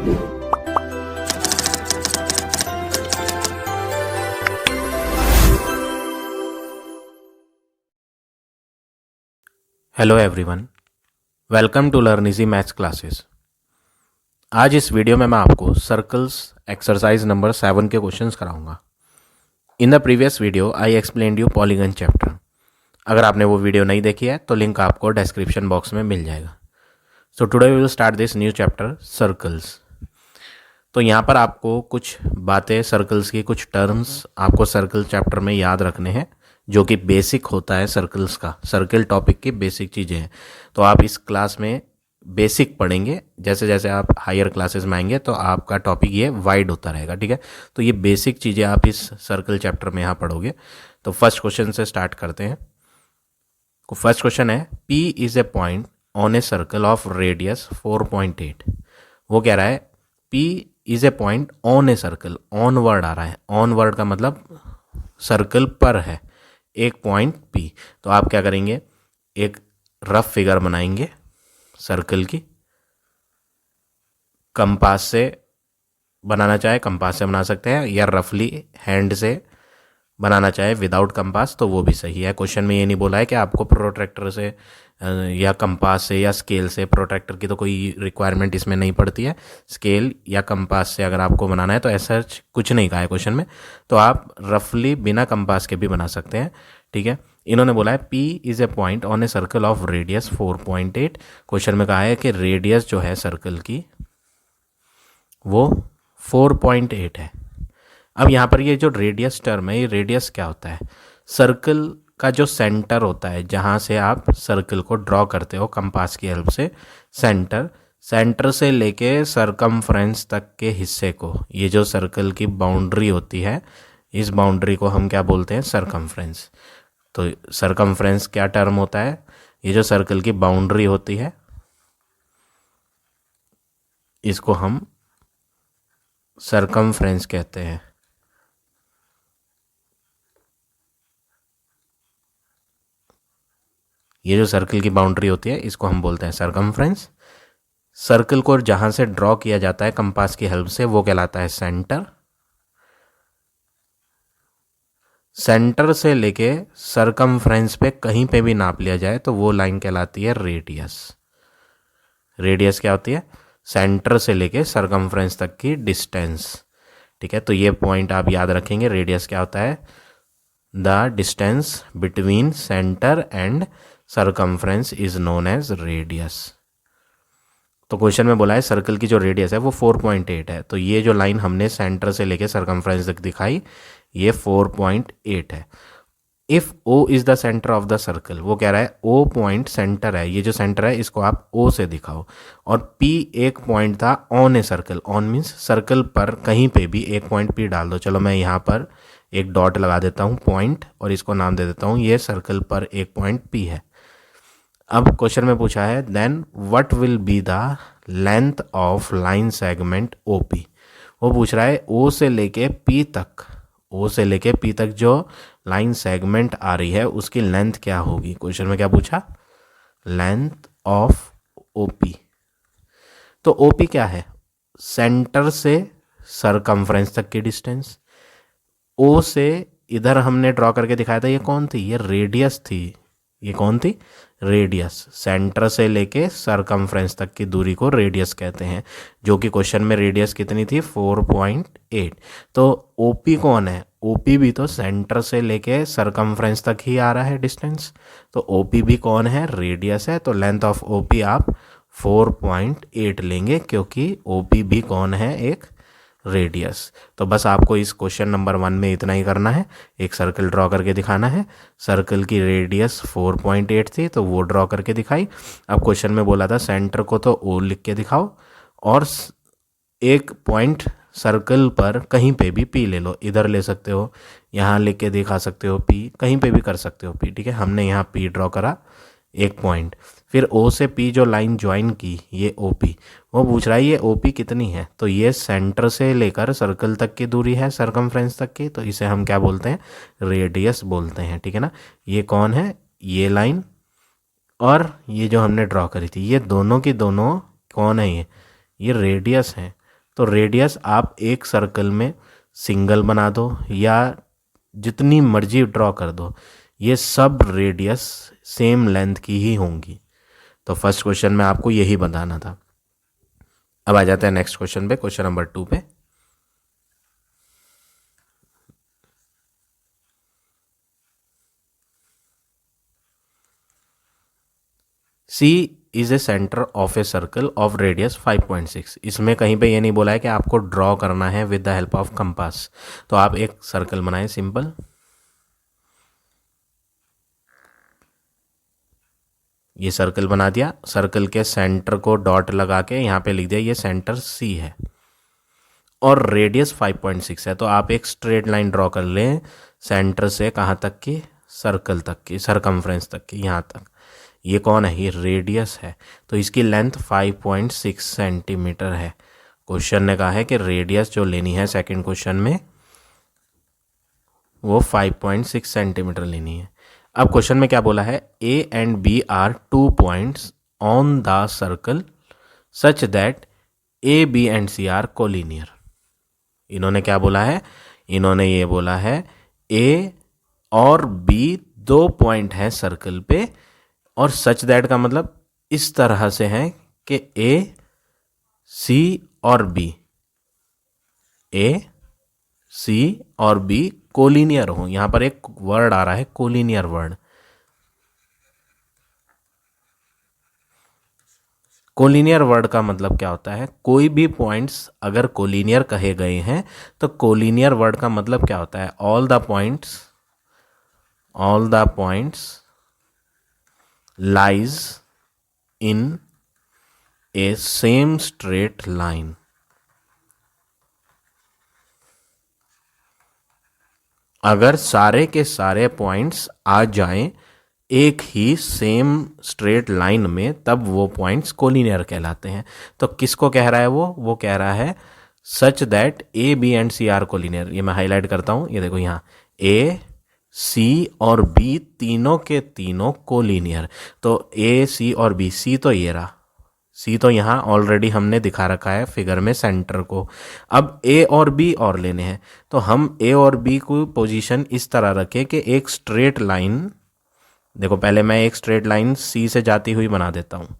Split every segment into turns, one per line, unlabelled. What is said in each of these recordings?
Hello everyone, welcome to learn easy maths classes. आज इस video में मैं आपको सर्कल्स एक्सरसाइज नंबर 7 के क्वेश्चंस कराऊंगा। In the previous video I explained you polygon chapter. अगर आपने वो वीडियो नहीं देखी है तो लिंक आपको डिस्क्रिप्शन बॉक्स में मिल जाएगा। So today we will start this new chapter circles. तो यहाँ पर आपको कुछ बातें, सर्कल्स की कुछ टर्म्स आपको सर्कल चैप्टर में याद रखने हैं, जो कि बेसिक होता है सर्कल्स का। सर्कल टॉपिक की बेसिक चीज़ें हैं, तो आप इस क्लास में बेसिक पढ़ेंगे। जैसे जैसे आप हायर क्लासेस में आएंगे तो आपका टॉपिक ये वाइड होता रहेगा, ठीक है। तो ये बेसिक चीज़ें आप इस सर्कल चैप्टर में यहाँ पढ़ोगे। तो फर्स्ट क्वेश्चन से स्टार्ट करते हैं। फर्स्ट क्वेश्चन है, P is a point on a circle of radius 4.8। वो कह रहा है P is a point on a circle. On word आ रहा है, ऑन वर्ड का मतलब सर्कल पर है एक पॉइंट P। तो आप क्या करेंगे, एक रफ फिगर बनाएंगे सर्कल की। कंपास से बनाना चाहे कंपास से बना सकते हैं, या रफली हैंड से बनाना चाहे विदाउट कंपास तो वो भी सही है। क्वेश्चन में ये नहीं बोला है कि आपको प्रोट्रैक्टर से या कंपास से या स्केल से, प्रोट्रैक्टर की तो कोई रिक्वायरमेंट इसमें नहीं पड़ती है। स्केल या कंपास से अगर आपको बनाना है तो ऐसा कुछ नहीं कहा है क्वेश्चन में, तो आप रफली बिना कंपास के भी बना सकते हैं, ठीक है। इन्होंने बोला है P is a point on a circle of radius 4.8। Question में कहा है कि रेडियस जो है सर्कल की वो 4.8 है। अब यहाँ पर ये जो रेडियस टर्म है, ये रेडियस क्या होता है? सर्कल का जो सेंटर होता है, जहाँ से आप सर्कल को ड्रॉ करते हो कंपास की हेल्प से, सेंटर से लेके सरकमफ्रेंस तक के हिस्से को, ये जो सर्कल की बाउंड्री होती है, इस बाउंड्री को हम क्या बोलते हैं? सरकमफ्रेंस। तो सरकमफ्रेंस क्या टर्म होता है? ये जो सर्कल की बाउंड्री होती है, इसको हम सरकमफ्रेंस कहते हैं। ये जो सर्कल की बाउंड्री होती है इसको हम बोलते हैं सरकमफ्रेंस। सर्कल को जहां से ड्रॉ किया जाता है कंपास की हेल्प से, वो कहलाता है सेंटर। सेंटर से लेके सरकमफ्रेंस पे कहीं पे भी नाप लिया जाए तो वो लाइन कहलाती है रेडियस। रेडियस क्या होती है? सेंटर से लेके सरकमफ्रेंस तक की डिस्टेंस, ठीक है। तो ये पॉइंट आप याद रखेंगे। रेडियस क्या होता है? The distance between centre and circumference is known as radius. तो क्वेश्चन में बोला है सर्कल की जो रेडियस है वो 4.8 है। तो ये जो लाइन हमने सेंटर से लेके सरकमफ्रेंस तक दिखाई, ये 4.8 है। If O is the centre of the circle, वो कह रहा है O पॉइंट सेंटर है। ये जो सेंटर है इसको आप O से दिखाओ। और P एक पॉइंट था on a circle. On means circle पर कहीं पे भी एक पॉइंट P डाल दो। चलो मैं यहाँ पर एक डॉट लगा देता हूँ पॉइंट, और इसको नाम दे देता हूँ, ये सर्कल पर एक पॉइंट P है। अब क्वेश्चन में पूछा है then what will be the length of line segment OP। वो पूछ रहा है O से लेके P तक, O से लेके P तक जो लाइन सेगमेंट आ रही है उसकी लेंथ क्या होगी। क्वेश्चन में क्या पूछा? Length of OP। तो OP क्या है? सेंटर से सरकमफ्रेंस तक की डिस्टेंस। O से इधर हमने ड्रॉ करके दिखाया था, ये कौन थी? ये रेडियस थी। ये कौन थी? रेडियस। सेंटर से लेके सरकमफ्रेंस तक की दूरी को रेडियस कहते हैं, जो कि क्वेश्चन में रेडियस कितनी थी? 4.8। तो OP कौन है? OP भी तो सेंटर से लेके सरकमफ्रेंस तक ही आ रहा है डिस्टेंस। तो OP भी कौन है? रेडियस है। तो लेंथ ऑफ OP आप 4.8 लेंगे, क्योंकि OP भी कौन है? एक रेडियस। तो बस आपको इस क्वेश्चन नंबर 1 में इतना ही करना है, एक सर्कल ड्रॉ करके दिखाना है। सर्कल की रेडियस 4.8 थी तो वो ड्रॉ करके दिखाई। अब क्वेश्चन में बोला था सेंटर को तो O लिख के दिखाओ, और एक पॉइंट सर्कल पर कहीं पे भी P ले लो। इधर ले सकते हो, यहाँ लिख के दिखा सकते हो P, कहीं पे भी कर सकते हो P, ठीक है। हमने यहाँ P ड्रॉ करा एक पॉइंट, फिर O से P जो लाइन ज्वाइन की, ये OP। वो पूछ रहा है ये OP कितनी है? तो ये सेंटर से लेकर सर्कल तक की दूरी है, सरकमफ्रेंस तक की, तो इसे हम क्या बोलते हैं? रेडियस बोलते हैं, ठीक है ना। ये कौन है? ये लाइन और ये जो हमने ड्रॉ करी थी, ये दोनों की दोनों कौन है? ये रेडियस है। तो रेडियस आप एक सर्कल में सिंगल बना दो या जितनी मर्जी ड्रॉ कर दो, ये सब रेडियस सेम लेंथ की ही होंगी। तो फर्स्ट क्वेश्चन में आपको यही बताना था। अब आ जाते हैं नेक्स्ट क्वेश्चन पे, क्वेश्चन नंबर 2 पे। C is a centre of a circle of radius 5.6। इसमें कहीं पे ये नहीं बोला है कि आपको ड्रॉ करना है with the help of compass. तो आप एक सर्कल बनाएं सिंपल, ये सर्कल बना दिया। सर्कल के सेंटर को डॉट लगा के यहाँ पे लिख दिया ये सेंटर C है और रेडियस 5.6 है। तो आप एक स्ट्रेट लाइन ड्रॉ कर लें सेंटर से कहाँ तक की, सर्कल तक की, सरकमफ्रेंस तक की, यहाँ तक। ये कौन है, ये रेडियस है। तो इसकी लेंथ 5.6 सेंटीमीटर है। क्वेश्चन ने कहा है कि रेडियस जो लेनी है सेकंड क्वेश्चन में वो 5.6 सेंटीमीटर लेनी है। अब क्वेश्चन में क्या बोला है, A and B are 2 points on the circle such that A, B and C are collinear. इन्होंने क्या बोला है, इन्होंने ये बोला है A और B 2 पॉइंट हैं सर्कल पे, और सच दैट का मतलब इस तरह से है कि A, C और B, A, C और B कोलिनियर हो। यहां पर एक वर्ड आ रहा है कोलिनियर वर्ड। कोलिनियर वर्ड का मतलब क्या होता है, कोई भी पॉइंट्स अगर कोलिनियर कहे गए हैं तो कोलिनियर वर्ड का मतलब क्या होता है, all the points lies in A same straight line. अगर सारे के सारे पॉइंट्स आ जाएं एक ही सेम स्ट्रेट लाइन में तब वो पॉइंट्स कोलिनियर कहलाते हैं। तो किसको कह रहा है वो कह रहा है such that A, B and C are collinear. ये मैं हाईलाइट करता हूं, ये देखो यहाँ A, C और B तीनों के तीनों कोलिनियर। तो A, C और B, C तो ये रहा, C तो यहाँ ऑलरेडी हमने दिखा रखा है फिगर में सेंटर को। अब A और B और लेने हैं, तो हम A और B को पोजीशन इस तरह रखें कि एक स्ट्रेट लाइन, देखो पहले मैं एक स्ट्रेट लाइन C से जाती हुई बना देता हूँ।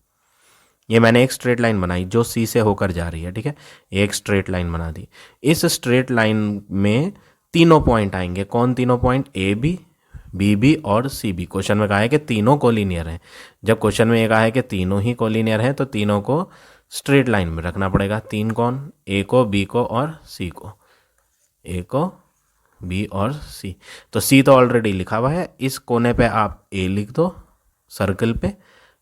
ये मैंने एक स्ट्रेट लाइन बनाई जो C से होकर जा रही है, ठीक है, एक स्ट्रेट लाइन बना दी। इस स्ट्रेट लाइन में तीनों पॉइंट आएंगे। कौन तीनों point, A, B, B, B और C, B। क्वेश्चन में कहा है कि तीनों कोलिनियर हैं। जब क्वेश्चन में ये कहा है कि तीनों ही कोलिनियर हैं तो तीनों को स्ट्रेट लाइन में रखना पड़ेगा। तीन कौन, A को, B को और C को, A को, B और C। तो C तो ऑलरेडी लिखा हुआ है, इस कोने पे आप A लिख दो सर्कल पे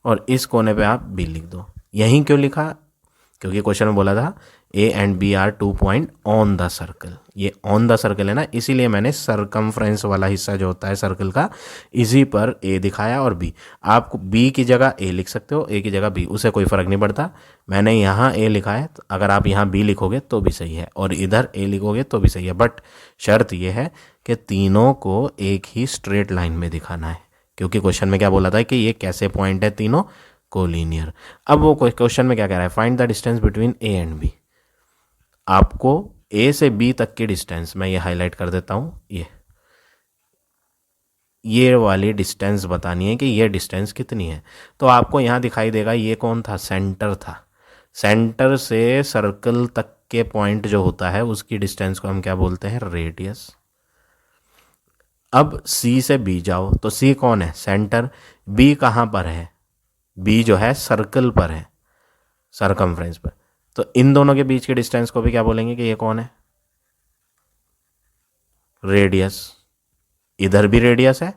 और इस कोने पे आप B लिख दो। यहीं क्यों लिखा, क्योंकि क्वेश्चन में बोला था A and B are 2 point on the circle. ये ऑन द सर्कल है ना, इसीलिए मैंने सरकमफ्रेंस वाला हिस्सा जो होता है सर्कल का, इसी पर A दिखाया और B। आप B की जगह A लिख सकते हो, A की जगह B, उसे कोई फ़र्क नहीं पड़ता। मैंने यहाँ A लिखा है, तो अगर आप यहाँ B लिखोगे तो भी सही है और इधर A लिखोगे तो भी सही है। बट शर्त यह है कि तीनों को एक ही स्ट्रेट लाइन में दिखाना है, क्योंकि क्वेश्चन में क्या बोला था कि ये कैसे पॉइंट है, तीनों कोलिनियर। अब वो क्वेश्चन में क्या कह रहा है, find the distance between A and B। आपको A से B तक की डिस्टेंस, मैं ये हाईलाइट कर देता हूं, ये वाली डिस्टेंस बतानी है कि ये डिस्टेंस कितनी है। तो आपको यहाँ दिखाई देगा ये कौन था, सेंटर था। सेंटर से सर्कल तक के पॉइंट जो होता है उसकी डिस्टेंस को हम क्या बोलते हैं, रेडियस। अब C से B जाओ तो C कौन है, सेंटर। B कहाँ पर है, B जो है सर्कल पर है, सरकमफ्रेंस पर। तो इन दोनों के बीच के डिस्टेंस को भी क्या बोलेंगे कि ये कौन है, रेडियस। इधर भी रेडियस है,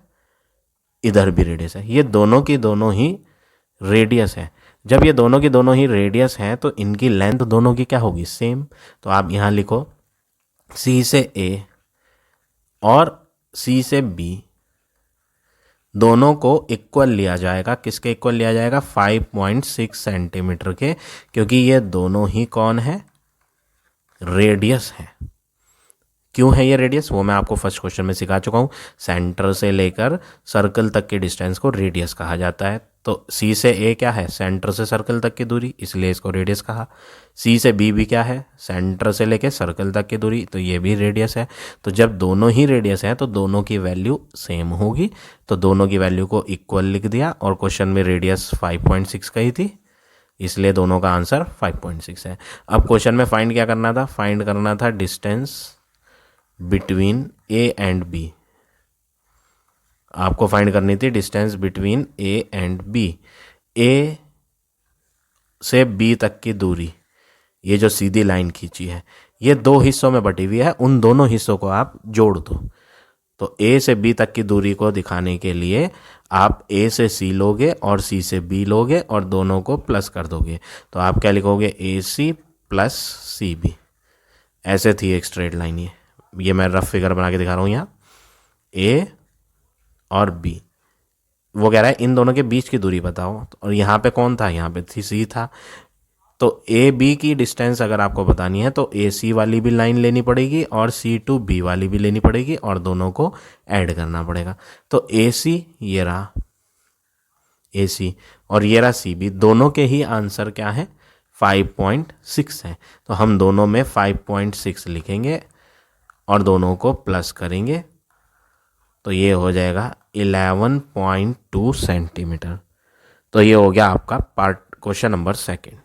इधर भी रेडियस है, ये दोनों की दोनों ही रेडियस है। जब ये दोनों की दोनों ही रेडियस हैं तो इनकी लेंथ दोनों की क्या होगी, सेम। तो आप यहां लिखो C से A और C से B दोनों को इक्वल लिया जाएगा। किसके इक्वल लिया जाएगा, 5.6 सेंटीमीटर के, क्योंकि ये दोनों ही कौन है, रेडियस है। क्यों है ये रेडियस वो मैं आपको फर्स्ट क्वेश्चन में सिखा चुका हूँ। सेंटर से लेकर सर्कल तक के डिस्टेंस को रेडियस कहा जाता है। तो सी से ए क्या है, सेंटर से सर्कल तक की दूरी, इसलिए इसको रेडियस कहा। सी से बी भी क्या है, सेंटर से लेकर सर्कल तक की दूरी, तो ये भी रेडियस है। तो जब दोनों ही रेडियस है तो दोनों की वैल्यू सेम होगी, तो दोनों की वैल्यू को इक्वल लिख दिया। और क्वेश्चन में रेडियस 5.6 कही थी, इसलिए दोनों का आंसर 5.6 है। अब क्वेश्चन में फाइंड क्या करना था, फाइंड करना था distance between A and B. आपको फाइंड करनी थी distance between A and B. A से बी तक की दूरी, ये जो सीधी लाइन खींची है ये दो हिस्सों में बटी हुई है, उन दोनों हिस्सों को आप जोड़ दो। तो ए से बी तक की दूरी को दिखाने के लिए आप ए से सी लोगे और सी से बी लोगे और दोनों को प्लस कर दोगे। तो आप क्या लिखोगे, ए सी प्लस सी बी। ऐसे थी एक स्ट्रेट लाइन। ये मैं रफ फिगर बना के दिखा रहा हूँ। यहाँ ए और बी, वो कह रहा है इन दोनों के बीच की दूरी बताओ। और यहाँ पे कौन था, यहाँ पे थी सी था। तो ए बी की डिस्टेंस अगर आपको बतानी है तो ए सी वाली भी लाइन लेनी पड़ेगी और सी टू बी वाली भी लेनी पड़ेगी और दोनों को ऐड करना पड़ेगा। तो ए सी ये रहा ए सी और ये रहा सी बी, दोनों के ही आंसर क्या है, 5.6 है। तो हम दोनों में 5.6 लिखेंगे और दोनों को प्लस करेंगे, तो ये हो जाएगा 11.2 सेंटीमीटर। तो ये हो गया आपका पार्ट क्वेश्चन नंबर सेकंड।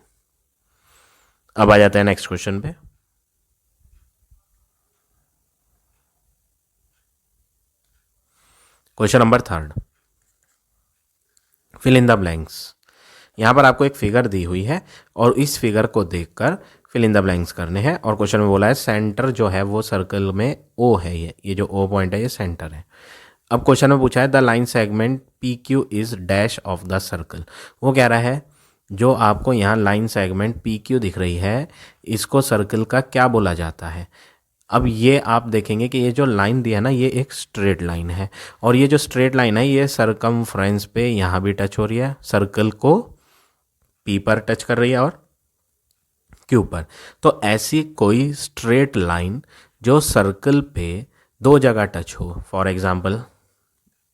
अब आ जाते हैं नेक्स्ट क्वेश्चन पे। Question number third, fill in the blanks. यहां पर आपको एक फिगर दी हुई है और इस फिगर को देखकर फिल इन द ब्लैंक्स करने हैं। और क्वेश्चन में बोला है सेंटर जो है वो सर्कल में ओ है, ये जो ओ पॉइंट है ये सेंटर है। अब क्वेश्चन में पूछा है the line segment P Q is dash of the circle. वो कह रहा है जो आपको यहाँ लाइन सेगमेंट पी क्यू दिख रही है इसको सर्कल का क्या बोला जाता है। अब ये आप देखेंगे कि ये जो लाइन दिया है ना ये एक स्ट्रेट लाइन है और ये जो स्ट्रेट लाइन है ये सरकमफ्रेंस पे यहाँ भी टच हो रही है, सर्कल को पी पर टच कर रही है और क्यू पर। तो ऐसी कोई स्ट्रेट लाइन जो सर्कल पे दो जगह टच हो, फॉर एग्जाम्पल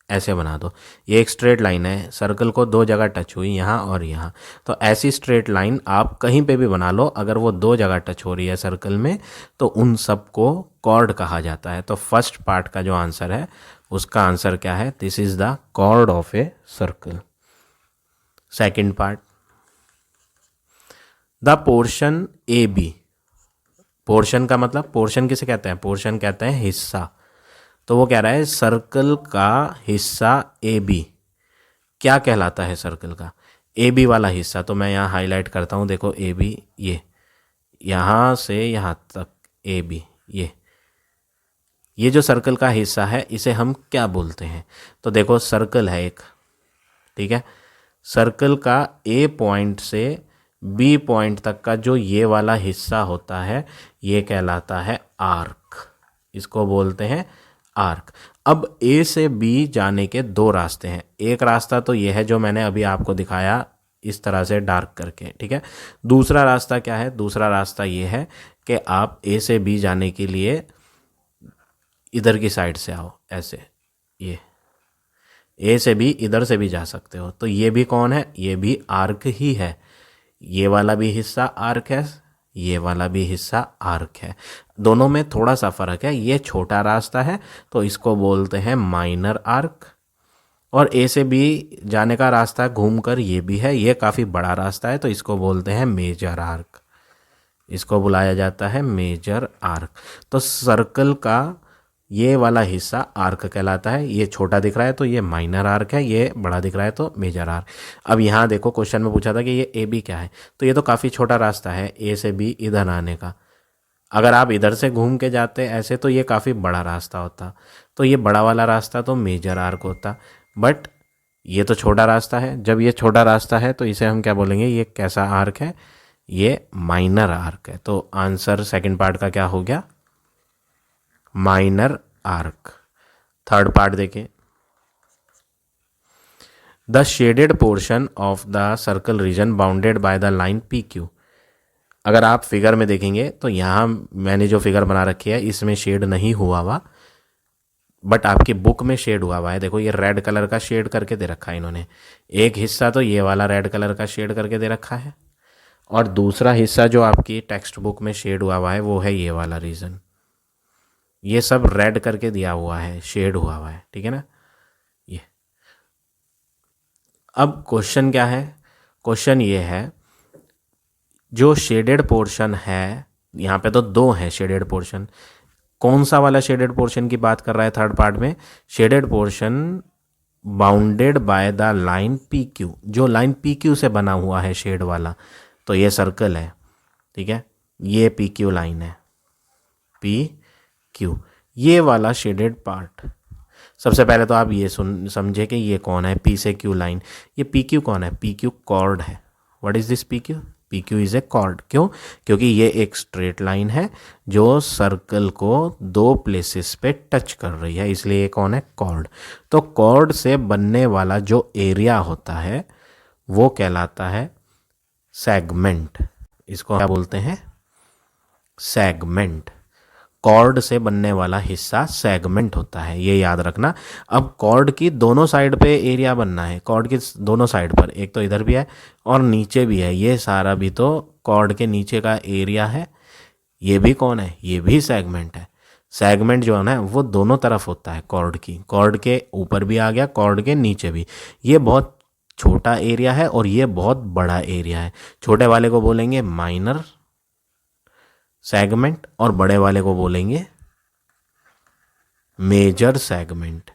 ऐसे बना दो, ये एक स्ट्रेट लाइन है, सर्कल को दो जगह टच हुई यहाँ और यहाँ। तो ऐसी स्ट्रेट लाइन आप कहीं पे भी बना लो, अगर वो दो जगह टच हो रही है सर्कल में तो उन सब को कॉर्ड कहा जाता है। तो फर्स्ट पार्ट का जो आंसर है उसका आंसर क्या है, this is the chord of a circle. Second part, the portion A B. Portion का मतलब, पोर्शन किसे कहते हैं, पोर्शन कहते हैं हिस्सा। तो वो कह रहा है सर्कल का हिस्सा ए बी क्या कहलाता है, सर्कल का ए बी वाला हिस्सा। तो मैं यहाँ हाईलाइट करता हूँ, देखो ए बी, ये यहाँ से यहाँ तक ए बी, ये जो सर्कल का हिस्सा है इसे हम क्या बोलते हैं। तो देखो सर्कल है एक, ठीक है, सर्कल का ए पॉइंट से बी पॉइंट तक का जो ये वाला हिस्सा होता है ये कहलाता है आर्क, इसको बोलते हैं आर्क। अब ए से बी जाने के दो रास्ते हैं, एक रास्ता तो ये है जो मैंने अभी आपको दिखाया इस तरह से डार्क करके, ठीक है। दूसरा रास्ता क्या है, दूसरा रास्ता ये है कि आप ए से बी जाने के लिए इधर की साइड से आओ, ऐसे, ये ए से बी इधर से भी जा सकते हो। तो ये भी कौन है, ये भी आर्क ही है, ये वाला भी हिस्सा आर्क है, ये वाला भी हिस्सा आर्क है। दोनों में थोड़ा सा फर्क है, ये छोटा रास्ता है तो इसको बोलते हैं माइनर आर्क, और ए से बी जाने का रास्ता घूमकर ये भी है, ये काफ़ी बड़ा रास्ता है तो इसको बोलते हैं मेजर आर्क, इसको बुलाया जाता है मेजर आर्क। तो सर्कल का ये वाला हिस्सा आर्क कहलाता है, ये छोटा दिख रहा है तो ये माइनर आर्क है, ये बड़ा दिख रहा है तो मेजर आर्क। अब यहाँ देखो क्वेश्चन में पूछा था कि ये ए बी क्या है, तो ये तो काफ़ी छोटा रास्ता है ए से बी इधर आने का। अगर आप इधर से घूम के जाते ऐसे तो ये काफ़ी बड़ा रास्ता होता, तो ये बड़ा वाला रास्ता तो मेजर आर्क होता, बट ये तो छोटा रास्ता है। जब ये छोटा रास्ता है तो इसे हम क्या बोलेंगे, ये कैसा आर्क है, ये माइनर आर्क है। तो आंसर सेकंड पार्ट का क्या हो गया, माइनर आर्क। थर्ड पार्ट देखिए, the shaded portion of the circle reason bounded by the line P Q. अगर आप फिगर में देखेंगे तो यहाँ मैंने जो फिगर बना रखी है इसमें शेड नहीं हुआ हुआ, बट आपकी बुक में शेड हुआ हुआ है। देखो ये रेड कलर का शेड करके दे रखा है इन्होंने, एक हिस्सा तो ये वाला रेड कलर का शेड करके दे रखा है, और दूसरा हिस्सा जो आपकी टेक्स्ट बुक में शेड हुआ हुआ है वो है ये वाला रीजन। ये सब रेड करके दिया हुआ है, शेड हुआ हुआ है, ठीक है ना। ये अब क्वेश्चन क्या है, क्वेश्चन ये है जो शेडेड पोर्शन है, यहाँ पे तो दो है शेडेड पोर्शन, कौन सा वाला शेडेड पोर्शन की बात कर रहा है थर्ड पार्ट में, shaded portion bounded by the line P Q, जो लाइन पी क्यू से बना हुआ है शेड वाला, तो ये सर्कल है, ठीक है, ये पी क्यू लाइन है, पी क्यू, ये वाला शेडेड पार्ट। सबसे पहले तो आप ये समझे कि ये कौन है, पी से क्यू लाइन, ये पी क्यू कौन है, पी क्यू कॉर्ड है। What is this P Q, P Q is a chord. क्यों, क्योंकि ये एक स्ट्रेट लाइन है जो सर्कल को दो प्लेसेस पे टच कर रही है, इसलिए ये कौन है, कॉर्ड। तो कॉर्ड से बनने वाला जो एरिया होता है वो कहलाता है सेगमेंट। इसको क्या बोलते हैं, सेगमेंट। कॉर्ड से बनने वाला हिस्सा सेगमेंट होता है, ये याद रखना। अब कॉर्ड की दोनों साइड पे एरिया बनना है, कॉर्ड की दोनों साइड पर, एक तो इधर भी है और नीचे भी है, ये सारा भी तो कॉर्ड के नीचे का एरिया है, ये भी कौन है, ये भी सेगमेंट है। सेगमेंट जो है ना वो दोनों तरफ होता है कॉर्ड की, कॉर्ड के ऊपर भी आ गया, कॉर्ड के नीचे भी। ये बहुत छोटा एरिया है और ये बहुत बड़ा एरिया है। छोटे वाले को बोलेंगे माइनर सेगमेंट और बड़े वाले को बोलेंगे मेजर सेगमेंट।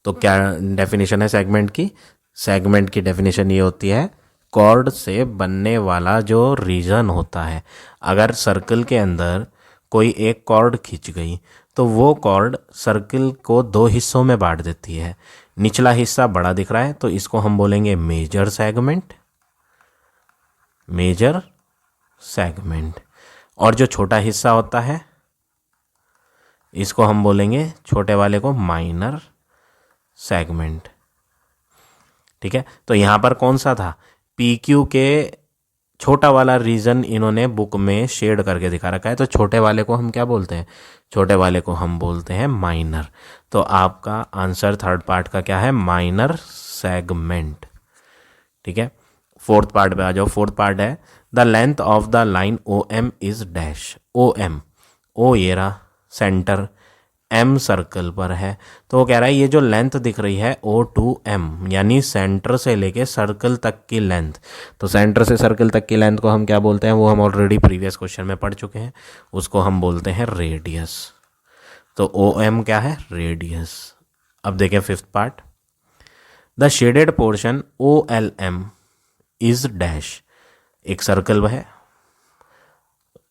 तो क्या डेफिनेशन है सेगमेंट की, सेगमेंट की डेफिनेशन ये होती है, कॉर्ड से बनने वाला जो रीजन होता है, अगर सर्कल के अंदर कोई एक कॉर्ड खींच गई तो वो कॉर्ड सर्कल को दो हिस्सों में बांट देती है। निचला हिस्सा बड़ा दिख रहा है तो इसको हम बोलेंगे मेजर सेगमेंट, मेजर सेगमेंट, और जो छोटा हिस्सा होता है इसको हम बोलेंगे, छोटे वाले को माइनर सेगमेंट, ठीक है। तो यहाँ पर कौन सा था, पी क्यू के छोटा वाला रीजन इन्होंने बुक में शेड करके दिखा रखा है, तो छोटे वाले को हम क्या बोलते हैं, छोटे वाले को हम बोलते हैं माइनर। तो आपका आंसर थर्ड पार्ट का क्या है, माइनर सेगमेंट, ठीक है। फोर्थ पार्ट पे आ जाओ। फोर्थ पार्ट है the length of the line O M is dash. O M, O ये रहा सेंटर, एम सर्कल पर है, तो वो कह रहा है ये जो लेंथ दिख रही है ओ टू एम, यानी सेंटर से लेके सर्कल तक की लेंथ। तो सेंटर से सर्कल तक की लेंथ को हम क्या बोलते हैं, वो हम ऑलरेडी प्रीवियस क्वेश्चन में पढ़ चुके हैं, उसको हम बोलते हैं रेडियस। तो ओ एम क्या है, रेडियस। अब देखें fifth part, the shaded portion O L M is dash. एक सर्कल है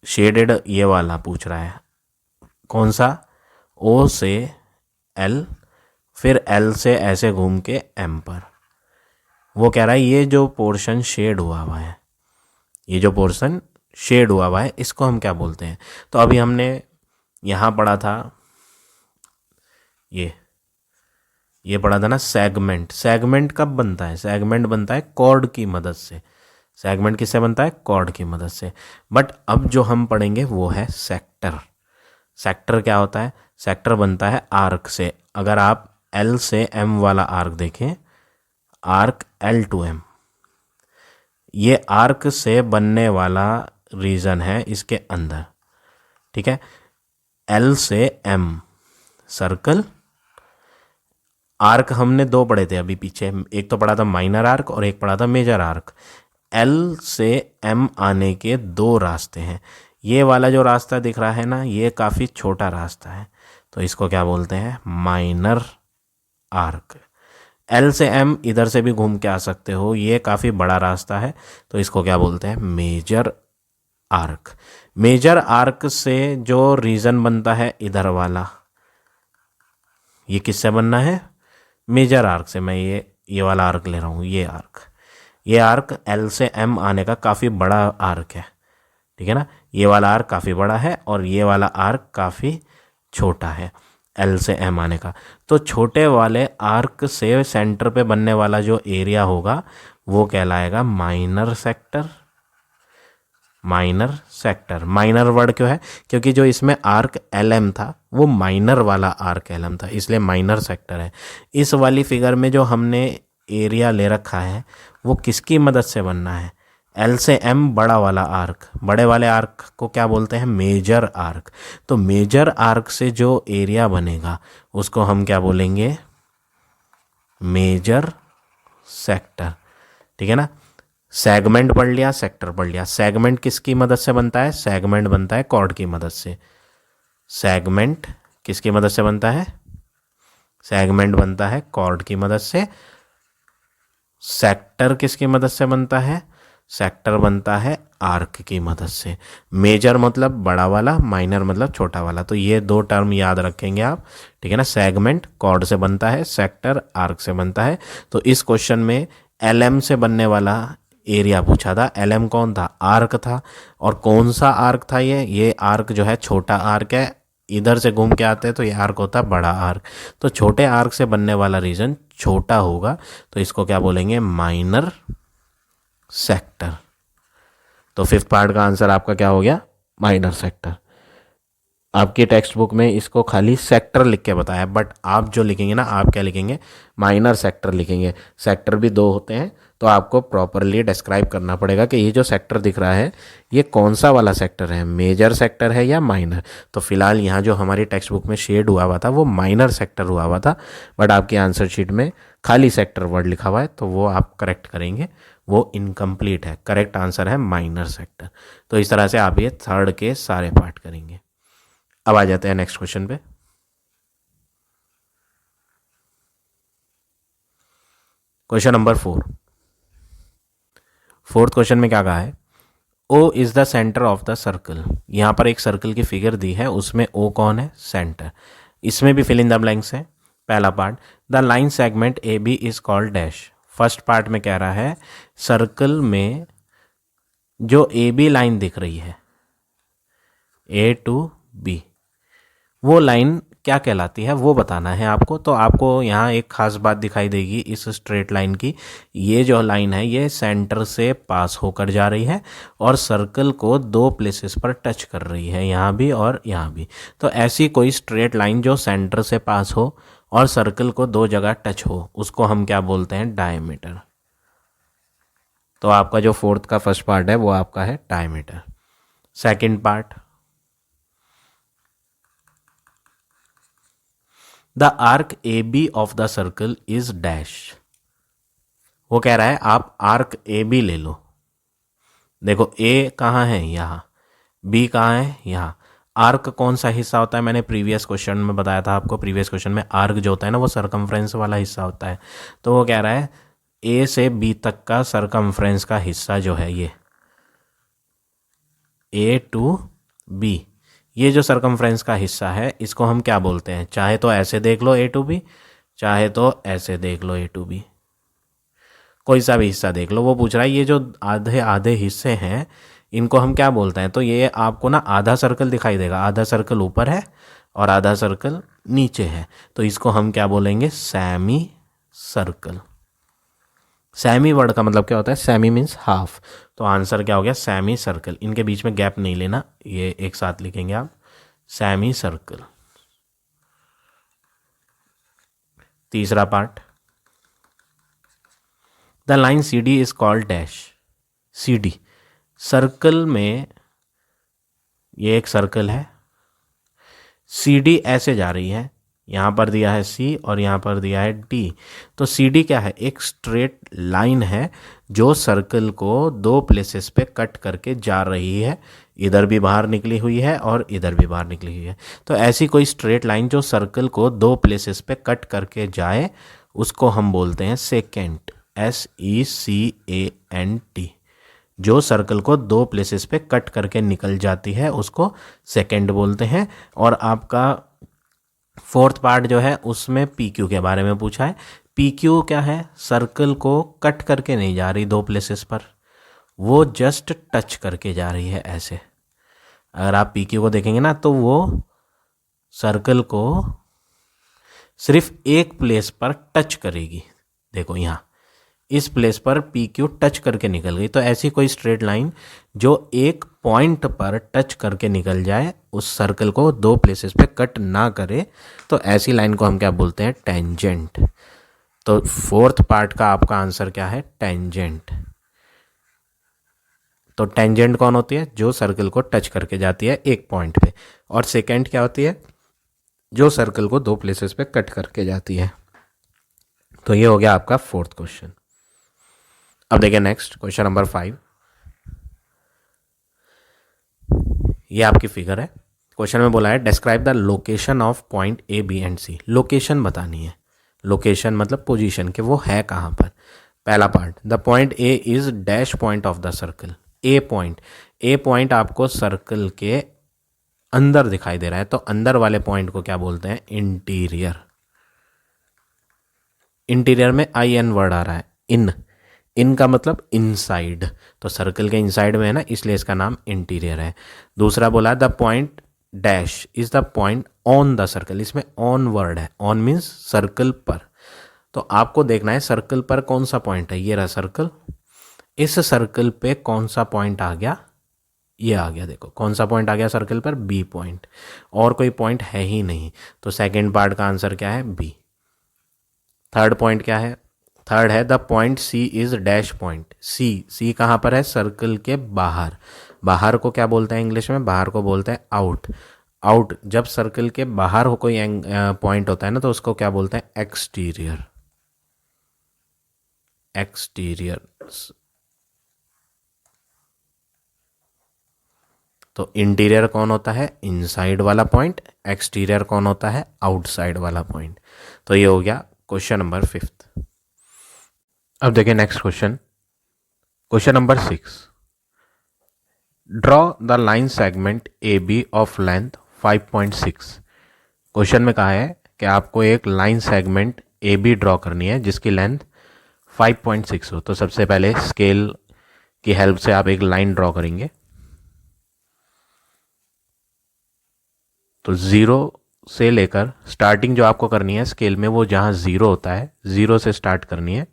शेडेड, ये वाला पूछ रहा है कौन सा, ओ से एल, फिर एल से ऐसे घूम के एम पर। वो कह रहा है ये जो पोर्शन शेड हुआ हुआ है, ये जो पोर्शन शेड हुआ हुआ है इसको हम क्या बोलते हैं। तो अभी हमने यहाँ पढ़ा था, ये पढ़ा था ना सेगमेंट। सेगमेंट कब बनता है, सेगमेंट बनता है कॉर्ड की मदद से। सेगमेंट किससे बनता है, कॉर्ड की मदद से। बट अब जो हम पढ़ेंगे वो है सेक्टर। सेक्टर क्या होता है, सेक्टर बनता है आर्क से। अगर आप एल से एम वाला आर्क देखें, आर्क एल टू एम, ये आर्क से बनने वाला रीजन है इसके अंदर, ठीक है। एल से एम सर्कल, आर्क हमने दो पढ़े थे अभी पीछे, एक तो पढ़ा था माइनर आर्क और एक पढ़ा था मेजर आर्क। एल से एम आने के दो रास्ते हैं, ये वाला जो रास्ता दिख रहा है ना ये काफ़ी छोटा रास्ता है, तो इसको क्या बोलते हैं, माइनर आर्क। एल से एम इधर से भी घूम के आ सकते हो, ये काफ़ी बड़ा रास्ता है, तो इसको क्या बोलते हैं, मेजर आर्क। मेजर आर्क से जो रीजन बनता है इधर वाला, ये किससे बनना है, मेजर आर्क से। मैं ये वाला आर्क ले रहा हूँ, ये आर्क एल से एम आने का काफ़ी बड़ा आर्क है, ठीक है ना। ये वाला आर्क काफ़ी बड़ा है और ये वाला आर्क काफ़ी छोटा है एल से एम आने का। तो छोटे वाले आर्क से सेंटर पे बनने वाला जो एरिया होगा वो कहलाएगा minor sector, minor sector. Minor word क्यों है? क्योंकि जो इसमें आर्क LM था वो माइनर वाला आर्क LM था, इसलिए माइनर सेक्टर है। इस वाली फिगर में जो हमने एरिया ले रखा है वो किसकी मदद से बनना है? L से M बड़ा वाला आर्क। बड़े वाले आर्क को क्या बोलते हैं? Major arc. तो मेजर आर्क से जो एरिया बनेगा उसको हम क्या बोलेंगे? Major sector. ठीक है ना? सेगमेंट पढ़ लिया, सेक्टर पढ़ लिया। सेगमेंट किसकी मदद से बनता है? सेगमेंट बनता है कॉर्ड की मदद से। सेगमेंट किसकी मदद से बनता है? सेगमेंट बनता है कॉर्ड की मदद से। सेक्टर किसकी मदद से बनता है? सेक्टर बनता है आर्क की मदद से। मेजर मतलब बड़ा वाला, माइनर मतलब छोटा वाला। तो ये दो टर्म याद रखेंगे आप। ठीक है ना? सेगमेंट कॉर्ड से बनता है, सेक्टर आर्क से बनता है। तो इस क्वेश्चन में LM से बनने वाला एरिया पूछा था। LM कौन था? आर्क था। और कौन सा आर्क था ये आर्क जो है छोटा आर्क है। इधर से घूम के आते हैं तो ये आर्क होता है बड़ा आर्क। तो छोटे आर्क से बनने वाला रीजन छोटा होगा, तो इसको क्या बोलेंगे? Minor sector. तो फिफ्थ पार्ट का आंसर आपका क्या हो गया? Minor sector. आपकी टेक्स्ट बुक में इसको खाली सेक्टर लिख के बताया, बट आप जो लिखेंगे ना, आप क्या लिखेंगे? माइनर सेक्टर लिखेंगे। सेक्टर भी दो होते हैं, तो आपको प्रॉपरली डिस्क्राइब करना पड़ेगा कि ये जो सेक्टर दिख रहा है ये कौन सा वाला सेक्टर है, मेजर सेक्टर है या माइनर। तो फिलहाल यहाँ जो हमारी टेक्स्ट बुक में शेड हुआ था वो माइनर सेक्टर हुआ था, बट आपकी आंसर शीट में खाली सेक्टर वर्ड लिखा हुआ है, तो वो आप करेक्ट करेंगे, वो इनकम्प्लीट है। करेक्ट आंसर है माइनर सेक्टर। तो इस तरह से आप ये थर्ड के सारे पार्ट करेंगे। अब आ जाते हैं नेक्स्ट क्वेश्चन पे। Question number 4। फोर्थ क्वेश्चन में क्या कहा है? O is the centre of the circle. यहां पर एक सर्कल की फिगर दी है, उसमें O कौन है? सेंटर। इसमें भी फिल इन द ब्लैंक्स है। पहला part, the line segment AB is called dash. First part में कह रहा है सर्कल में जो AB लाइन दिख रही है A to B, वो लाइन क्या कहलाती है वो बताना है आपको। तो आपको यहाँ एक खास बात दिखाई देगी इस स्ट्रेट लाइन की। ये जो लाइन है ये सेंटर से पास होकर जा रही है और सर्कल को दो प्लेसेस पर टच कर रही है, यहाँ भी और यहाँ भी। तो ऐसी कोई स्ट्रेट लाइन जो सेंटर से पास हो और सर्कल को दो जगह टच हो, उसको हम क्या बोलते हैं? डायमीटर। तो आपका जो फोर्थ का फर्स्ट पार्ट है वो आपका है diameter. Second part, the arc AB of the circle is dash. वो कह रहा है आप आर्क AB ले लो। देखो A कहाँ है? यहाँ। B कहाँ है? यहाँ। आर्क कौन सा हिस्सा होता है? मैंने प्रीवियस क्वेश्चन में बताया था आपको। प्रीवियस क्वेश्चन में आर्क जो होता है ना वो सरकमफ्रेंस वाला हिस्सा होता है। तो वो कह रहा है A से B तक का सरकमफ्रेंस का हिस्सा जो है ये A to B, ये जो सरकमफ्रेंस का हिस्सा है इसको हम क्या बोलते हैं? चाहे तो ऐसे देख लो A to B, चाहे तो ऐसे देख लो A to B, कोई सा भी हिस्सा देख लो। वो पूछ रहा है ये जो आधे आधे हिस्से हैं इनको हम क्या बोलते हैं? तो ये आपको ना आधा सर्कल दिखाई देगा, आधा सर्कल ऊपर है और आधा सर्कल नीचे है, तो इसको हम क्या बोलेंगे? Semi circle. सेमी वर्ड का मतलब क्या होता है? Semi means half. तो आंसर क्या हो गया? Semi circle. इनके बीच में गैप नहीं लेना, ये एक साथ लिखेंगे आप, सेमी सर्कल। तीसरा part, the line CD is called dash. CD circle में, ये एक सर्कल है, CD ऐसे जा रही है, यहाँ पर दिया है C और यहाँ पर दिया है D। तो CD क्या है? एक स्ट्रेट लाइन है जो सर्कल को दो प्लेसेस पे कट करके जा रही है, इधर भी बाहर निकली हुई है और इधर भी बाहर निकली हुई है। तो ऐसी कोई स्ट्रेट लाइन जो सर्कल को दो प्लेसेस पे कट करके जाए उसको हम बोलते हैं सेकेंट। SECANT। जो सर्कल को दो प्लेसेस पे कट करके निकल जाती है उसको सेकेंड बोलते हैं। और आपका फोर्थ पार्ट जो है उसमें PQ के बारे में पूछा है। PQ क्या है? सर्कल को कट करके नहीं जा रही दो प्लेसेस पर, वो जस्ट टच करके जा रही है ऐसे। अगर आप PQ को देखेंगे ना तो वो सर्कल को सिर्फ एक प्लेस पर टच करेगी। देखो यहाँ इस प्लेस पर पी क्यू टच करके निकल गई। तो ऐसी कोई स्ट्रेट लाइन जो एक पॉइंट पर टच करके निकल जाए, उस सर्कल को दो प्लेसेस पे कट ना करे, तो ऐसी लाइन को हम क्या बोलते हैं? टेंजेंट। तो फोर्थ पार्ट का आपका आंसर क्या है? टेंजेंट। तो टेंजेंट कौन होती है? जो सर्कल को टच करके जाती है एक पॉइंट पे। और सेकेंड क्या होती है? जो सर्कल को दो प्लेसेस पे कट करके जाती है। तो ये हो गया आपका फोर्थ क्वेश्चन। अब देखिए नेक्स्ट क्वेश्चन नंबर 5। ये आपकी फिगर है। क्वेश्चन में बोला है describe the location of point A B and C. Location बतानी है। लोकेशन मतलब पोजीशन, कि वो है कहाँ पर। पहला part, the point A is dash point of the circle. A point आपको सर्कल के अंदर दिखाई दे रहा है, तो अंदर वाले पॉइंट को क्या बोलते हैं? इंटीरियर। इंटीरियर में आई एन वर्ड आ रहा है, इन का मतलब इनसाइड, तो सर्कल के इनसाइड में है ना, इसलिए इसका नाम इंटीरियर है। दूसरा बोला the point dash is the point on the circle. इसमें ऑन वर्ड है, ऑन मीन्स सर्कल पर। तो आपको देखना है सर्कल पर कौन सा पॉइंट है। ये रहा सर्कल, इस सर्कल पे कौन सा पॉइंट आ गया? ये आ गया। देखो कौन सा पॉइंट आ गया सर्कल पर? B point. और कोई पॉइंट है ही नहीं, तो सेकेंड पार्ट का आंसर क्या है? बी। थर्ड पॉइंट क्या है? थर्ड है the point C is dash point. C कहाँ पर है? सर्कल के बाहर। बाहर को क्या बोलते हैं इंग्लिश में? बाहर को बोलते हैं आउट। आउट जब सर्कल के बाहर हो कोई पॉइंट होता है ना, तो उसको क्या बोलते हैं? एक्सटीरियर। एक्सटीरियर। तो इंटीरियर कौन होता है? इनसाइड वाला पॉइंट। एक्सटीरियर कौन होता है? आउटसाइड वाला पॉइंट। तो ये हो गया क्वेश्चन नंबर 5। अब देखिए next question, question number 6। Draw the line segment A B of length 5.6। Question में कहा है कि आपको एक line segment A B draw करनी है जिसकी लेंथ 5.6 हो। तो सबसे पहले स्केल की हेल्प से आप एक लाइन ड्रॉ करेंगे। तो ज़ीरो से लेकर स्टार्टिंग जो आपको करनी है स्केल में, वो जहाँ ज़ीरो होता है, ज़ीरो से स्टार्ट करनी है।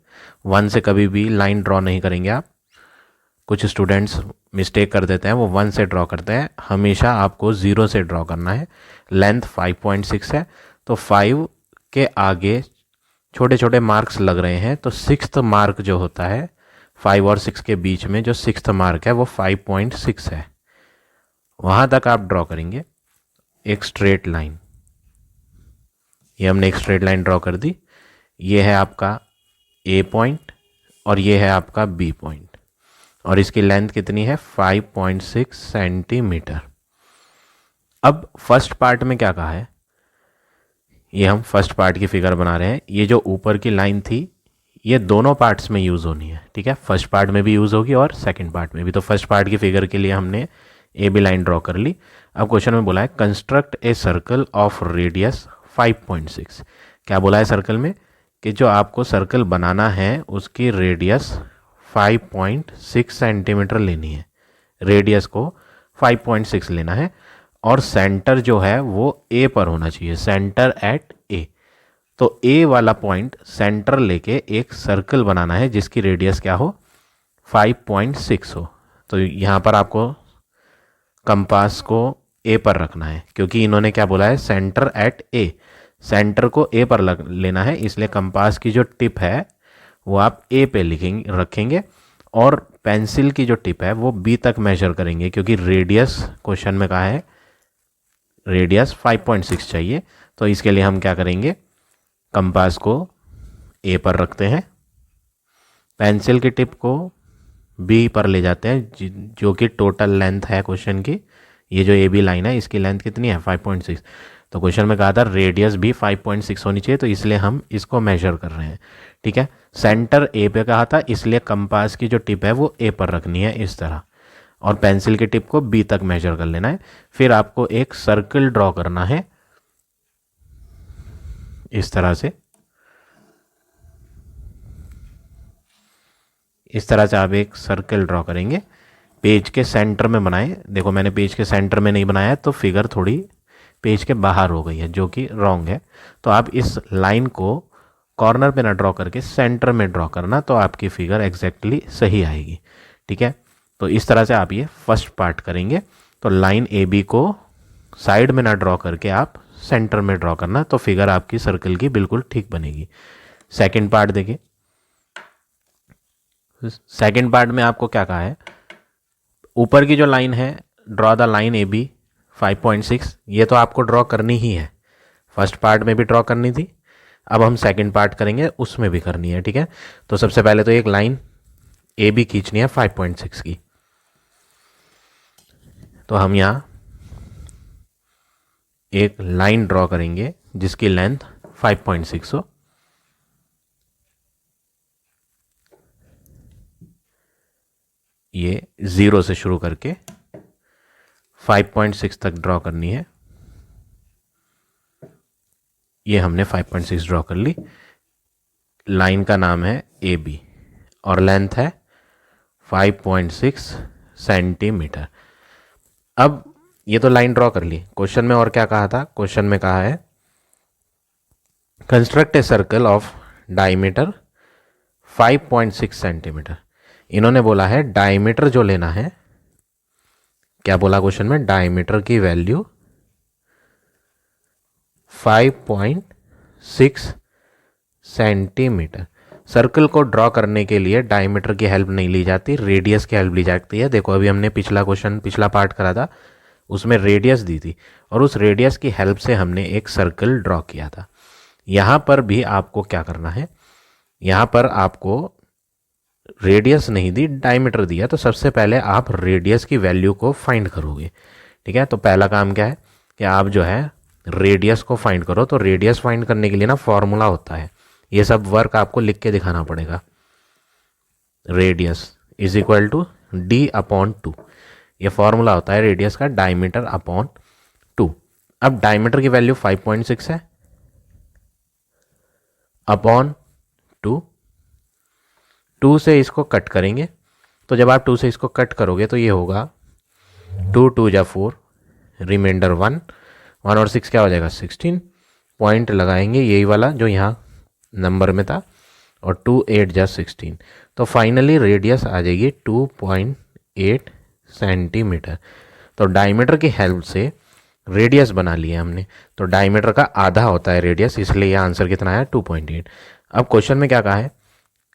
1 से कभी भी लाइन ड्रॉ नहीं करेंगे आप। कुछ स्टूडेंट्स मिस्टेक कर देते हैं, वो 1 से ड्रॉ करते हैं। हमेशा आपको 0 से ड्रॉ करना है। लेंथ 5.6 है, तो 5 के आगे छोटे छोटे मार्क्स लग रहे हैं, तो 6th मार्क जो होता है 5 और 6 के बीच में, जो 6th मार्क है वो 5.6 है। वहाँ तक आप ड्रॉ करेंगे एक स्ट्रेट लाइन। ये हमने एक स्ट्रेट लाइन ड्रॉ कर दी। ये है आपका ए पॉइंट और ये है आपका बी पॉइंट, और इसकी लेंथ कितनी है? 5.6 सेंटीमीटर। अब फर्स्ट पार्ट में क्या कहा है? ये हम फर्स्ट पार्ट की फिगर बना रहे हैं। ये जो ऊपर की लाइन थी, ये दोनों पार्ट्स में यूज़ होनी है, ठीक है। फर्स्ट पार्ट में भी यूज़ होगी और सेकंड पार्ट में भी। तो फर्स्ट पार्ट की फिगर के लिए हमने ए बी लाइन ड्रॉ कर ली। अब क्वेश्चन में बोला है construct a circle of radius 5.6। क्या बोला है सर्कल में? कि जो आपको सर्कल बनाना है उसकी रेडियस 5.6 सेंटीमीटर लेनी है। रेडियस को 5.6 लेना है, और सेंटर जो है वो ए पर होना चाहिए, सेंटर एट ए। तो ए वाला पॉइंट सेंटर लेके एक सर्कल बनाना है जिसकी रेडियस क्या हो? 5.6 हो। तो यहाँ पर आपको कंपास को ए पर रखना है, क्योंकि इन्होंने क्या बोला है? Centre at A. सेंटर को ए पर लेना है, इसलिए कंपास की जो टिप है वो आप ए पे रखेंगे, और पेंसिल की जो टिप है वो बी तक मेजर करेंगे, क्योंकि रेडियस क्वेश्चन में कहा है रेडियस 5.6 चाहिए। तो इसके लिए हम क्या करेंगे? कंपास को ए पर रखते हैं, पेंसिल की टिप को बी पर ले जाते हैं, जो कि टोटल लेंथ है क्वेश्चन की। ये जो ए बी लाइन है इसकी लेंथ कितनी है? 5.6। तो क्वेश्चन में कहा था रेडियस भी 5.6 होनी चाहिए, तो इसलिए हम इसको मेजर कर रहे हैं, ठीक है। सेंटर ए पे कहा था, इसलिए कंपास की जो टिप है वो ए पर रखनी है इस तरह, और पेंसिल की टिप को बी तक मेजर कर लेना है। फिर आपको एक सर्कल ड्रॉ करना है इस तरह से। इस तरह से आप एक सर्कल ड्रॉ करेंगे, पेज के सेंटर में बनाएं। देखो मैंने पेज के सेंटर में नहीं बनाया है, तो फिगर थोड़ी पेज के बाहर हो गई है, जो कि रॉन्ग है। तो आप इस लाइन को कॉर्नर पे ना ड्रॉ करके सेंटर में ड्रॉ करना, तो आपकी फिगर एग्जैक्टली सही आएगी। ठीक है, तो इस तरह से आप ये फर्स्ट पार्ट करेंगे। तो लाइन ए बी को साइड में ना ड्रॉ करके आप सेंटर में ड्रॉ करना, तो फिगर आपकी सर्कल की बिल्कुल ठीक बनेगी। सेकंड पार्ट देखिए, सेकंड पार्ट में आपको क्या कहा है, ऊपर की जो लाइन है draw the line A B 5.6, ये तो आपको ड्रॉ करनी ही है, फर्स्ट पार्ट में भी ड्रॉ करनी थी, अब हम सेकंड पार्ट करेंगे उसमें भी करनी है। ठीक है, तो सबसे पहले तो एक लाइन ए बी खींचनी है 5.6 की। तो हम यहाँ एक लाइन ड्रॉ करेंगे जिसकी लेंथ 5.6 हो। ये 0 से शुरू करके 5.6 तक ड्रॉ करनी है। ये हमने 5.6 ड्रॉ कर ली। लाइन का नाम है ए बी और लेंथ है 5.6 सेंटीमीटर। अब ये तो लाइन ड्रॉ कर ली। क्वेश्चन में और क्या कहा था, क्वेश्चन में कहा है construct a circle of diameter 5.6 centimetre. इन्होंने बोला है डायमीटर जो लेना है, क्या बोला क्वेश्चन में, डायमीटर की वैल्यू 5.6 सेंटीमीटर। सर्कल को ड्रॉ करने के लिए डायमीटर की हेल्प नहीं ली जाती, रेडियस की हेल्प ली जाती है। देखो अभी हमने पिछला क्वेश्चन, पिछला पार्ट करा था, उसमें रेडियस दी थी और उस रेडियस की हेल्प से हमने एक सर्कल ड्रॉ किया था। यहाँ पर भी आपको क्या करना है, यहाँ पर आपको रेडियस नहीं दी, डायमीटर दिया, तो सबसे पहले आप रेडियस की वैल्यू को फाइंड करोगे। ठीक है, तो पहला काम क्या है कि आप जो है रेडियस को फाइंड करो। तो रेडियस फाइंड करने के लिए ना फॉर्मूला होता है, ये सब वर्क आपको लिख के दिखाना पड़ेगा। Radius is equal to D upon 2, ये फॉर्मूला होता है रेडियस का, डायमीटर अपॉन 2। अब डायमीटर की वैल्यू 5.6 है, अपॉन 2 से इसको कट करेंगे। तो जब आप 2 से इसको कट करोगे तो ये होगा 2 2 जा 4, रिमाइंडर 1 और 6 क्या हो जाएगा 16। पॉइंट लगाएंगे यही वाला जो यहाँ नंबर में था, और 2 8 जा 16, तो फाइनली रेडियस आ जाएगी 2.8 सेंटीमीटर। तो डायमीटर की हेल्प से रेडियस बना लिया हमने। तो डायमीटर का आधा होता है रेडियस, इसलिए यह आंसर कितना है 2.8। अब क्वेश्चन में क्या कहा है,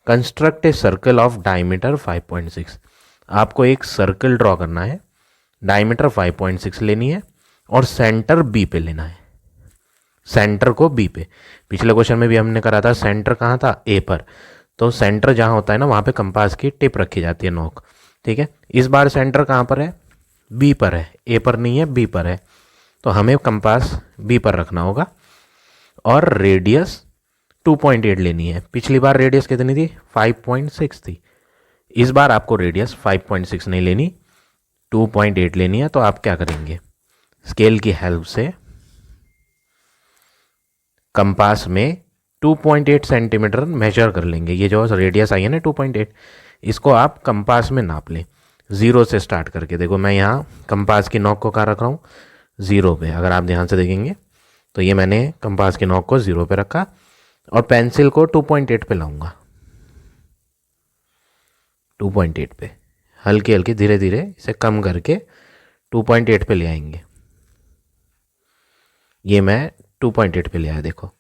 construct a circle of diameter 5.6। आपको एक सर्कल ड्रॉ करना है, डायमीटर 5.6 लेनी है और सेंटर बी पे लेना है, सेंटर को बी पे। पिछले क्वेश्चन में भी हमने करा था सेंटर कहाँ था, ए पर। तो सेंटर जहाँ होता है ना वहाँ पे कंपास की टिप रखी जाती है, नोक। ठीक है, इस बार सेंटर कहाँ पर है, बी पर है, ए पर नहीं है, बी पर है। तो हमें कंपास बी पर रखना होगा और रेडियस 2.8 लेनी है। पिछली बार रेडियस कितनी थी, 5.6 थी। इस बार आपको रेडियस 5.6 नहीं लेनी, 2.8 लेनी है। तो आप क्या करेंगे, स्केल की हेल्प से कंपास में 2.8 सेंटीमीटर मेजर कर लेंगे। ये जो रेडियस आई है ना 2.8, इसको आप कंपास में नाप लें 0 से स्टार्ट करके। देखो मैं यहाँ कंपास की नोक को कहाँ रख रहा हूँ, 0 पे। अगर आप ध्यान से देखेंगे तो ये मैंने कंपास की नोक को 0 पे रखा और पेंसिल को 2.8 पे लाऊंगा, 2.8 पे हल्की हल्की धीरे धीरे इसे कम करके 2.8 पे ले आएंगे। ये मैं 2.8 पे ले आया। देखो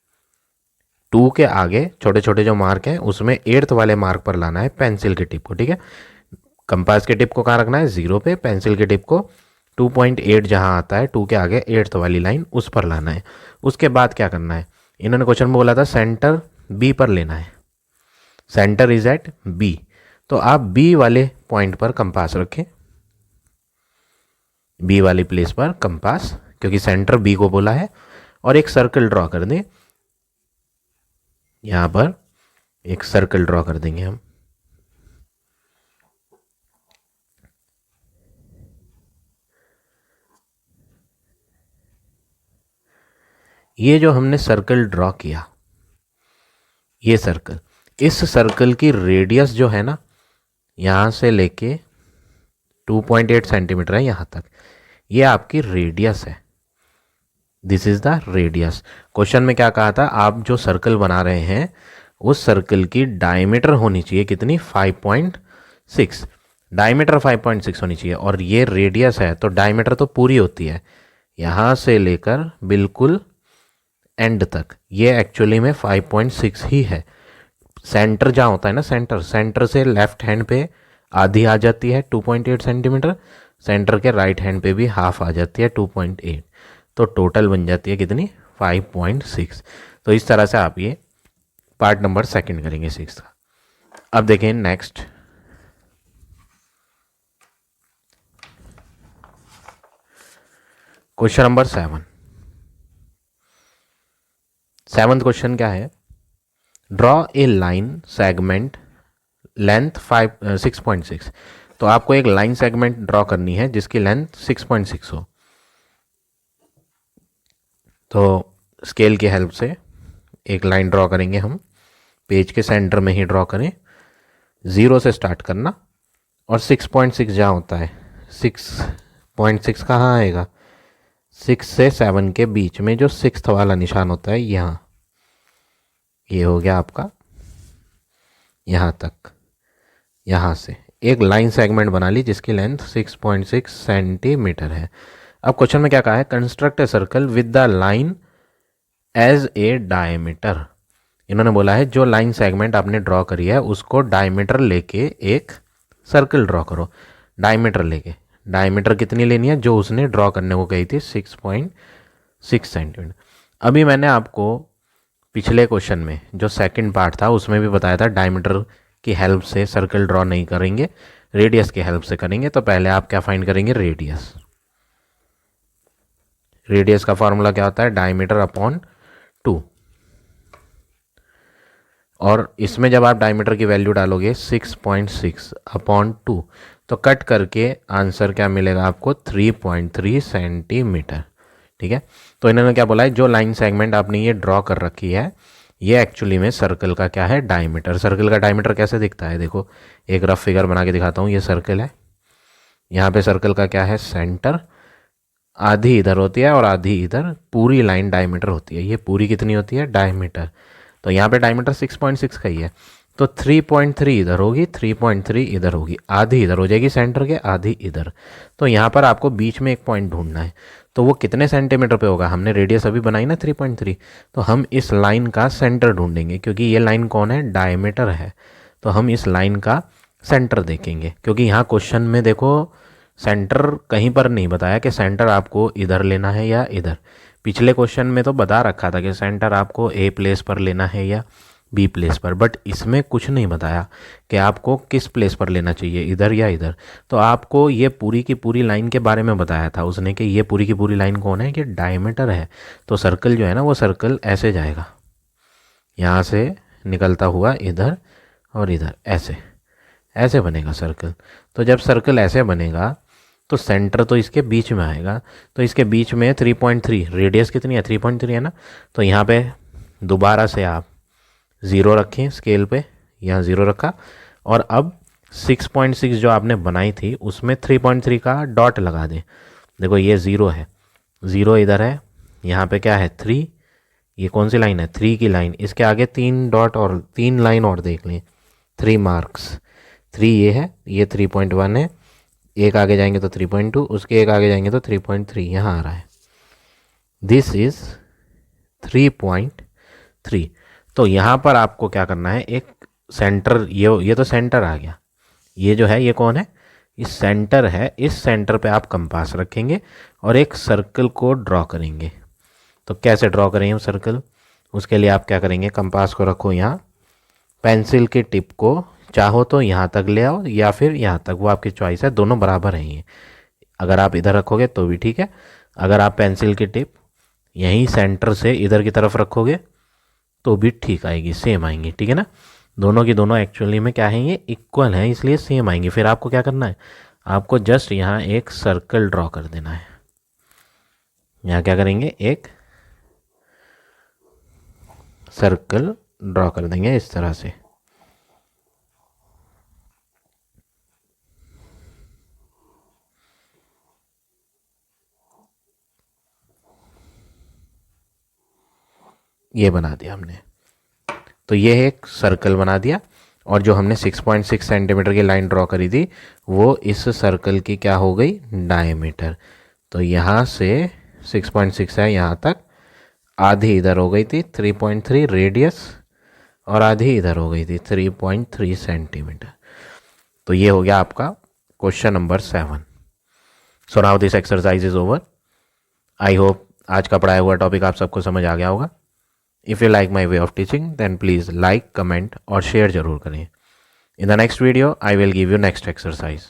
2 के आगे छोटे छोटे जो मार्क हैं उसमें 8th वाले मार्क पर लाना है पेंसिल के टिप को। ठीक है, कंपास के टिप को कहाँ रखना है, 0 पे, पेंसिल के टिप को 2.8 जहाँ आता है 2 के आगे 8th वाली लाइन उस पर लाना है। उसके बाद क्या करना है, इन्होंने क्वेश्चन में बोला था सेंटर बी पर लेना है, सेंटर इज एट बी। तो आप बी वाले पॉइंट पर कंपास रखें, बी वाली प्लेस पर कंपास, क्योंकि सेंटर बी को बोला है, और एक सर्कल ड्रॉ कर दें। यहां पर एक सर्कल ड्रॉ कर देंगे हम। ये जो हमने सर्कल ड्रॉ किया, ये सर्कल, इस सर्कल की रेडियस जो है ना, यहां से लेके 2.8 सेंटीमीटर है यहां तक, ये आपकी रेडियस है। This is the radius. Question में क्या कहा था, आप जो सर्कल बना रहे हैं उस सर्कल की डायमीटर होनी चाहिए कितनी, 5.6। डायमीटर 5.6 होनी चाहिए और ये रेडियस है तो डायमीटर तो पूरी होती है यहाँ से लेकर बिल्कुल एंड तक, ये एक्चुअली में 5.6 ही है। सेंटर जहाँ होता है ना, सेंटर, सेंटर से लेफ्ट हैंड पे आधी आ जाती है 2.8 सेंटीमीटर, सेंटर के राइट हैंड पे भी हाफ आ जाती है 2.8, तो टोटल बन जाती है कितनी, 5.6। तो इस तरह से आप ये पार्ट नंबर सेकंड करेंगे 6 का। अब देखें next, question number 7th question क्या है, draw a line segment length 6.6। तो आपको एक लाइन सेगमेंट ड्रॉ करनी है जिसकी लेंथ 6.6 हो। तो स्केल की हेल्प से एक लाइन ड्रॉ करेंगे हम, पेज के सेंटर में ही ड्रॉ करें, 0 से स्टार्ट करना और 6.6 जहाँ होता है, 6.6 कहाँ आएगा, 6 से 7 के बीच में जो 6th वाला निशान होता है यहाँ, ये हो गया आपका यहाँ तक। यहाँ से एक लाइन सेगमेंट बना ली जिसकी लेंथ 6.6 सेंटीमीटर है। अब क्वेश्चन में क्या कहा है, construct a circle with the line as a diameter. इन्होंने बोला है जो लाइन सेगमेंट आपने ड्रॉ करी है उसको डायमीटर लेके एक सर्कल ड्रॉ करो। डायमीटर लेके, डायमीटर कितनी लेनी है, जो उसने ड्रॉ करने को कही थी 6.6 सेंटीमीटर। अभी मैंने आपको पिछले क्वेश्चन में जो सेकंड पार्ट था उसमें भी बताया था डायमीटर की हेल्प से सर्कल ड्रॉ नहीं करेंगे, रेडियस की हेल्प से करेंगे। तो पहले आप क्या फाइंड करेंगे, रेडियस। रेडियस का फॉर्मूला क्या होता है, डायमीटर अपॉन 2। और इसमें जब आप डायमीटर की वैल्यू डालोगे 6.6 अपॉन 2 तो कट करके आंसर क्या मिलेगा आपको, 3.3 सेंटीमीटर। ठीक है, तो इन्होंने क्या बोला है, जो लाइन सेगमेंट आपने ये ड्रॉ कर रखी है ये एक्चुअली में सर्कल का क्या है, डायमीटर। सर्कल का डायमीटर कैसे दिखता है, देखो एक रफ फिगर बना के दिखाता हूँ। ये सर्कल है, यहाँ पे सर्कल का क्या है, सेंटर, आधी इधर होती है और आधी इधर, पूरी लाइन डायमीटर होती है। ये पूरी कितनी होती है, डायमीटर। तो यहाँ पे डायमीटर 6.6 का ही है, तो 3.3 इधर होगी, 3.3 इधर होगी, आधी इधर हो जाएगी सेंटर के, आधी इधर। तो यहाँ पर आपको बीच में एक पॉइंट ढूंढना है, तो वो कितने सेंटीमीटर पे होगा, हमने रेडियस अभी बनाई ना 3.3, तो हम इस लाइन का सेंटर ढूंढेंगे क्योंकि ये लाइन कौन है, डायमीटर है। तो हम इस लाइन का सेंटर देखेंगे क्योंकि यहाँ क्वेश्चन में देखो सेंटर कहीं पर नहीं बताया कि सेंटर आपको इधर लेना है या इधर। पिछले क्वेश्चन में तो बता रखा था कि सेंटर आपको ए प्लेस पर लेना है या बी प्लेस पर, बट इसमें कुछ नहीं बताया कि आपको किस प्लेस पर लेना चाहिए, इधर या इधर। तो आपको ये पूरी की पूरी लाइन के बारे में बताया था उसने कि ये पूरी की पूरी लाइन कौन है, कि डायमीटर है। तो सर्कल जो है ना वो सर्कल ऐसे जाएगा, यहाँ से निकलता हुआ इधर और इधर, ऐसे ऐसे बनेगा सर्कल। तो जब सर्कल ऐसे बनेगा तो सेंटर तो इसके बीच में आएगा, तो इसके बीच में 3.3, रेडियस कितनी है, 3.3 है ना। तो यहाँ पे दोबारा से आप 0 रखें स्केल पे, यहाँ 0 रखा और अब 6.6 जो आपने बनाई थी उसमें 3.3 का डॉट लगा दें। देखो ये 0 है, 0 इधर है, यहाँ पे क्या है 3, ये कौन सी लाइन है, 3 की लाइन, इसके आगे 3 डॉट और 3 लाइन और देख लें, 3 मार्क्स। 3 ये है, ये 3.1 है, एक आगे जाएंगे तो 3.2, उसके एक आगे जाएंगे तो 3.3, यहाँ आ रहा है, दिस इज 3.3। तो यहाँ पर आपको क्या करना है, एक सेंटर, ये तो सेंटर आ गया, ये जो है ये कौन है, इस सेंटर है, इस सेंटर पे आप कंपास रखेंगे और एक सर्कल को ड्रॉ करेंगे। तो कैसे ड्रॉ करेंगे हम सर्कल, उसके लिए आप क्या करेंगे, कंपास को रखो यहाँ, पेंसिल की टिप को चाहो तो यहाँ तक ले आओ या फिर यहाँ तक, वो आपकी चॉइस है, दोनों बराबर हैं ये। अगर आप इधर रखोगे तो भी ठीक है, अगर आप पेंसिल की टिप यहीं सेंटर से इधर की तरफ रखोगे तो भी ठीक आएगी, सेम आएंगी, ठीक है ना। दोनों की दोनों एक्चुअली में क्या है, ये इक्वल हैं इसलिए सेम आएंगी। फिर आपको क्या करना है, आपको जस्ट यहाँ एक सर्कल ड्रॉ कर देना है। यहाँ क्या करेंगे, एक सर्कल ड्रॉ कर देंगे इस तरह से। ये बना दिया हमने। तो ये एक सर्कल बना दिया और जो हमने 6.6 सेंटीमीटर की लाइन ड्रॉ करी थी वो इस सर्कल की क्या हो गई, डायमीटर। तो यहाँ से 6.6 है यहाँ तक, आधी इधर हो गई थी 3.3 रेडियस और आधी इधर हो गई थी 3.3 सेंटीमीटर। तो ये हो गया आपका question number 7। So now this exercise is over. I hope आज का पढ़ाया हुआ टॉपिक आप सबको समझ आ गया होगा। If you like my way of teaching then please like, comment और शेयर जरूर करें। In the next video I will give you next exercise.